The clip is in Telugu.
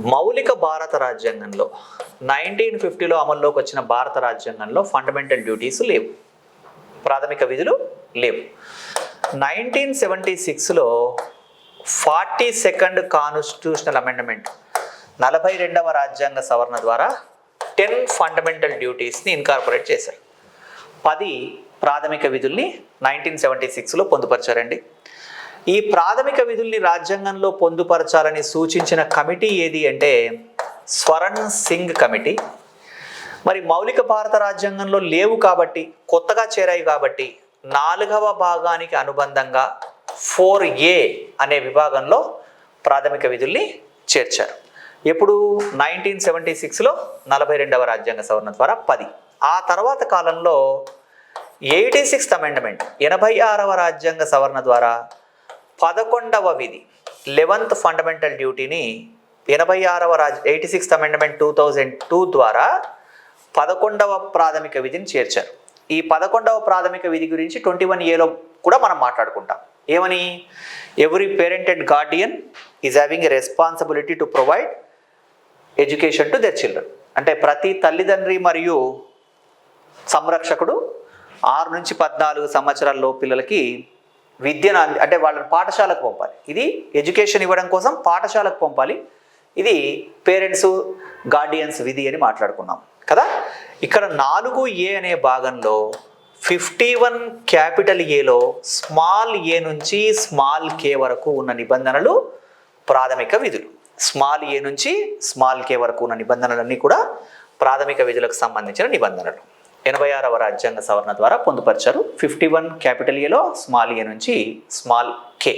మౌలిక భారత రాజ్యాంగంలో 1950లో అమల్లోకి వచ్చిన భారత రాజ్యాంగంలో ఫండమెంటల్ డ్యూటీస్ లేవు, ప్రాథమిక విధులు లేవు. 1976లో 42nd కాన్స్టిట్యూషనల్ అమెండ్మెంట్ 42వ రాజ్యాంగ సవరణ ద్వారా 10 ఫండమెంటల్ డ్యూటీస్ని ఇన్కార్పొరేట్ చేశారు. 10 ప్రాథమిక విధుల్ని 1976లో పొందుపరిచారండి. ఈ ప్రాథమిక విధుల్ని రాజ్యాంగంలో పొందుపరచాలని సూచించిన కమిటీ ఏది అంటే స్వరణ్ సింగ్ కమిటీ. మరి మౌలిక భారత రాజ్యాంగంలో లేవు కాబట్టి, కొత్తగా చేరాయి కాబట్టి 4వ భాగానికి అనుబంధంగా 4A అనే విభాగంలో ప్రాథమిక విధుల్ని చేర్చారు. ఎప్పుడు 1976లో 42వ రాజ్యాంగ సవరణ ద్వారా 10. ఆ తర్వాత కాలంలో 86th అమెండ్మెంట్ 86వ రాజ్యాంగ సవరణ ద్వారా 11వ విధి 11th ఫండమెంటల్ డ్యూటీని 86th అమెండ్మెంట్ 2002 ద్వారా 11వ ప్రాథమిక విధిని చేర్చారు. ఈ 11వ ప్రాథమిక విధి గురించి 21Aలో కూడా మనం మాట్లాడుకుంటాం. ఏమని? Every parent and Guardian is having a responsibility to provide education to their children. అంటే ప్రతి తల్లిదండ్రి మరియు సంరక్షకుడు 6 నుంచి 14 సంవత్సరాల పిల్లలకి విద్యను అంటే వాళ్ళని పాఠశాలకు పంపాలి. ఇది ఎడ్యుకేషన్ ఇవ్వడం కోసం పాఠశాలకు పంపాలి. ఇది పేరెంట్స్ గార్డియన్స్ విధి అని మాట్లాడుకున్నాం కదా. ఇక్కడ 4A అనే భాగంలో 51 క్యాపిటల్ ఏలో స్మాల్ ఏ నుంచి స్మాల్ కే వరకు ఉన్న నిబంధనలు ప్రాథమిక విధులు. స్మాల్ ఏ నుంచి స్మాల్ కే వరకు ఉన్న నిబంధనలన్నీ కూడా ప్రాథమిక విధులకు సంబంధించిన నిబంధనలు 86వ రాజ్యాంగ సవరణ ద్వారా పొందుపరిచారు. 51 క్యాపిటల్ ఏలో స్మాల్ ఏ నుంచి స్మాల్ కే.